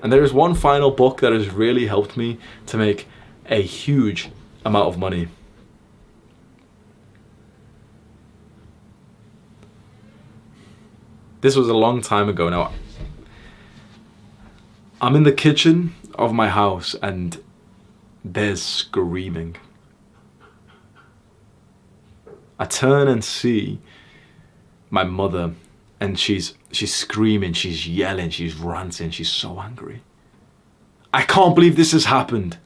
And there is one final book that has really helped me to make a huge amount of money. This was a long time ago now. I'm in the kitchen of my house and there's screaming. I turn and see my mother, and she's screaming, she's yelling, she's ranting, she's so angry. I can't believe this has happened.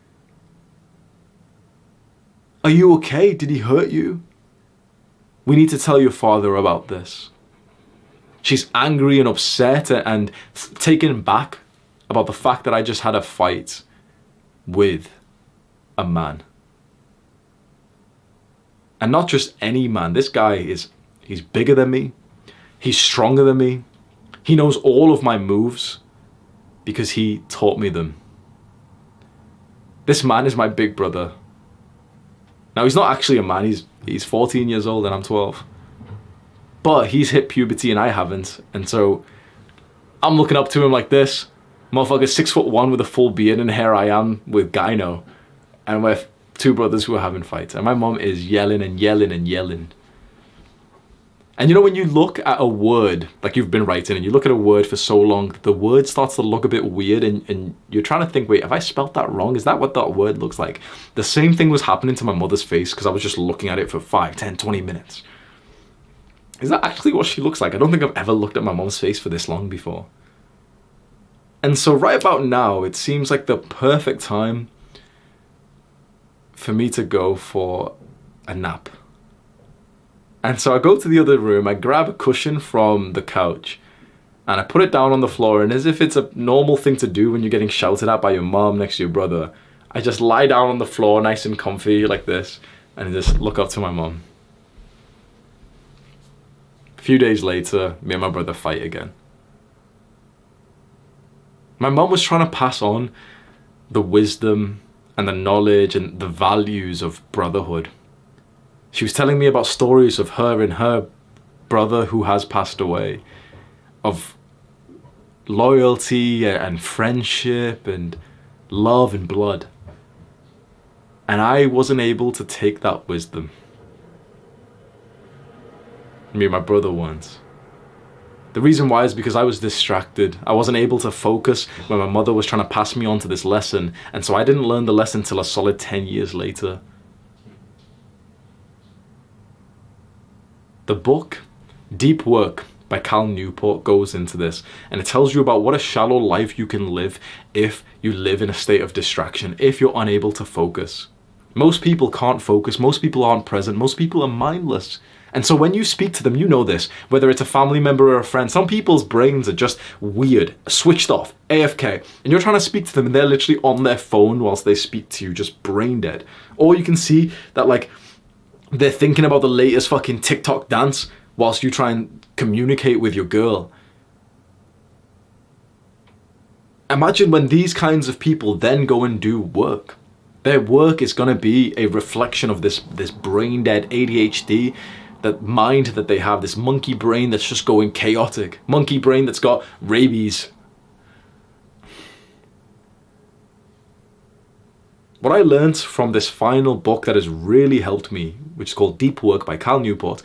Are you okay? Did he hurt you? We need to tell your father about this. She's angry and upset and taken back about the fact that I just had a fight with a man. And not just any man. This guy he's bigger than me. He's stronger than me. He knows all of my moves because he taught me them. This man is my big brother. Now, he's not actually a man. He's 14 years old and I'm 12. But he's hit puberty and I haven't. And so I'm looking up to him like this. Motherfucker, 6'1" with a full beard, and here I am with gyno. And we're two brothers who are having fights. And my mom is yelling and yelling and yelling. And you know, when you look at a word, like you've been writing, and you look at a word for so long, the word starts to look a bit weird, and you're trying to think, wait, have I spelt that wrong? Is that what that word looks like? The same thing was happening to my mother's face because I was just looking at it for 5, 10, 20 minutes. Is that actually what she looks like? I don't think I've ever looked at my mom's face for this long before. And so right about now, it seems like the perfect time for me to go for a nap. And so I go to the other room, I grab a cushion from the couch, and I put it down on the floor, and as if it's a normal thing to do when you're getting shouted at by your mom next to your brother, I just lie down on the floor nice and comfy like this, and just look up to my mom. A few days later, me and my brother fight again. My mom was trying to pass on the wisdom and the knowledge and the values of brotherhood. She was telling me about stories of her and her brother who has passed away, of loyalty and friendship and love and blood. And I wasn't able to take that wisdom. Me and my brother weren't. The reason why is because I was distracted. I wasn't able to focus when my mother was trying to pass me on to this lesson, and so I didn't learn the lesson till a solid 10 years later. The book, Deep Work by Cal Newport, goes into this, and it tells you about what a shallow life you can live if you live in a state of distraction, if you're unable to focus. Most people can't focus, most people aren't present, most people are mindless. And so when you speak to them, you know this, whether it's a family member or a friend, some people's brains are just weird, switched off, AFK, and you're trying to speak to them and they're literally on their phone whilst they speak to you, just brain dead. Or you can see that like they're thinking about the latest fucking TikTok dance whilst you try and communicate with your girl. Imagine when these kinds of people then go and do work. Their work is going to be a reflection of this brain dead ADHD, that mind that they have, this monkey brain that's just going chaotic, monkey brain that's got rabies. What I learned from this final book that has really helped me, which is called Deep Work by Cal Newport,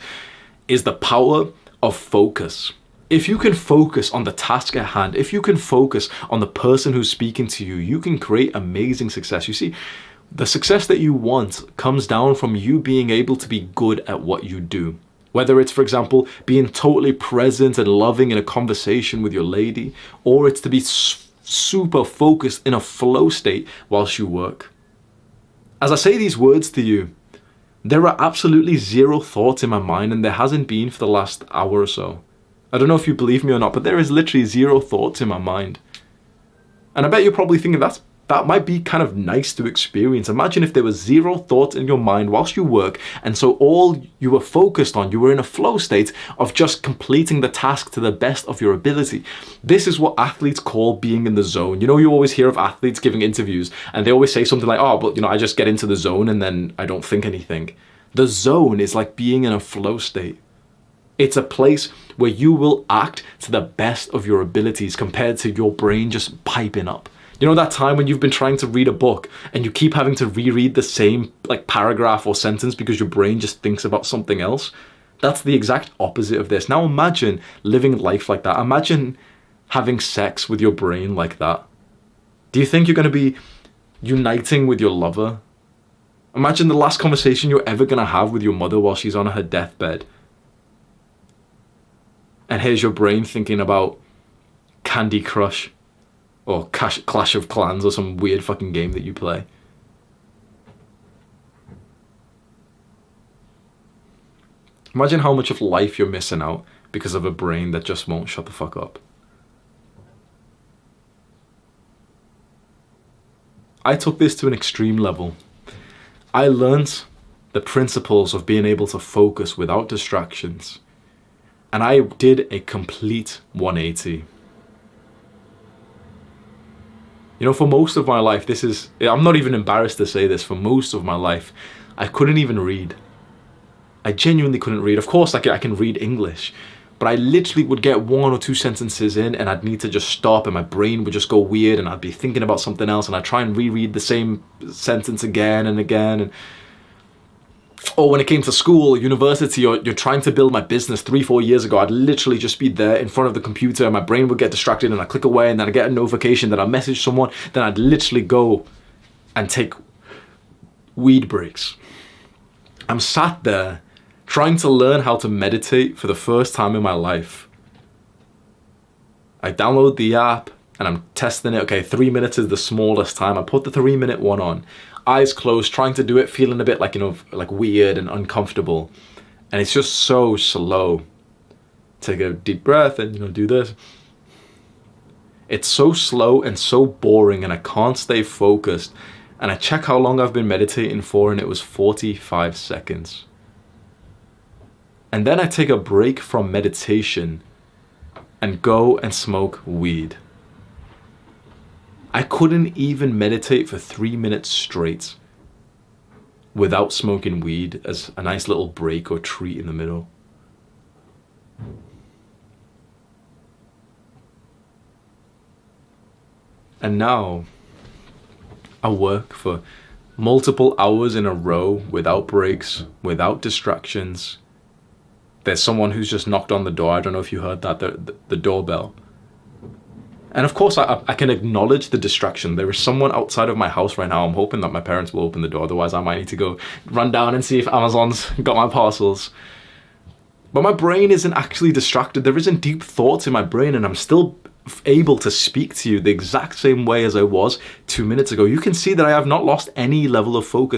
is the power of focus. If you can focus on the task at hand, if you can focus on the person who's speaking to you, you can create amazing success. You see, the success that you want comes down from you being able to be good at what you do. Whether it's, for example, being totally present and loving in a conversation with your lady, or it's to be super focused in a flow state whilst you work. As I say these words to you, there are absolutely zero thoughts in my mind, and there hasn't been for the last hour or so. I don't know if you believe me or not, but there is literally zero thoughts in my mind. And I bet you're probably thinking that might be kind of nice to experience. Imagine if there was zero thoughts in your mind whilst you work, and so all you were focused on, you were in a flow state of just completing the task to the best of your ability. This is what athletes call being in the zone. You know, you always hear of athletes giving interviews, and they always say something like, oh, but you know, I just get into the zone and then I don't think anything. The zone is like being in a flow state. It's a place where you will act to the best of your abilities compared to your brain just piping up. You know that time when you've been trying to read a book and you keep having to reread the same like paragraph or sentence because your brain just thinks about something else? That's the exact opposite of this. Now imagine living life like that. Imagine having sex with your brain like that. Do you think you're going to be uniting with your lover? Imagine the last conversation you're ever going to have with your mother while she's on her deathbed. And here's your brain thinking about Candy Crush or Clash of Clans or some weird fucking game that you play. Imagine how much of life you're missing out because of a brain that just won't shut the fuck up. I took this to an extreme level. I learned the principles of being able to focus without distractions. And I did a complete 180. You know, for most of my life, I'm not even embarrassed to say this, for most of my life, I couldn't even read. I genuinely couldn't read. Of course, I can read English, but I literally would get 1 or 2 sentences in and I'd need to just stop and my brain would just go weird and I'd be thinking about something else and I'd try and reread the same sentence again and again. Or when it came to school or university, or you're trying to build my business 3-4 years ago, I'd literally just be there in front of the computer and my brain would get distracted and I'd click away and then I'd get a notification that I messaged someone, then I'd literally go and take weed breaks. I'm sat there trying to learn how to meditate for the first time in my life. I download the app and I'm testing it. Okay, 3 minutes is the smallest time. I put the 3-minute one on. Eyes closed, trying to do it, feeling a bit like, like weird and uncomfortable. And it's just so slow. Take a deep breath and, do this. It's so slow and so boring and I can't stay focused. And I check how long I've been meditating for and it was 45 seconds. And then I take a break from meditation and go and smoke weed. I couldn't even meditate for 3 minutes straight without smoking weed as a nice little break or treat in the middle. And now I work for multiple hours in a row without breaks, without distractions. There's someone who's just knocked on the door. I don't know if you heard that, the doorbell. And of course, I can acknowledge the distraction. There is someone outside of my house right now. I'm hoping that my parents will open the door. Otherwise, I might need to go run down and see if Amazon's got my parcels. But my brain isn't actually distracted. There isn't deep thoughts in my brain, and I'm still able to speak to you the exact same way as I was 2 minutes ago. You can see that I have not lost any level of focus.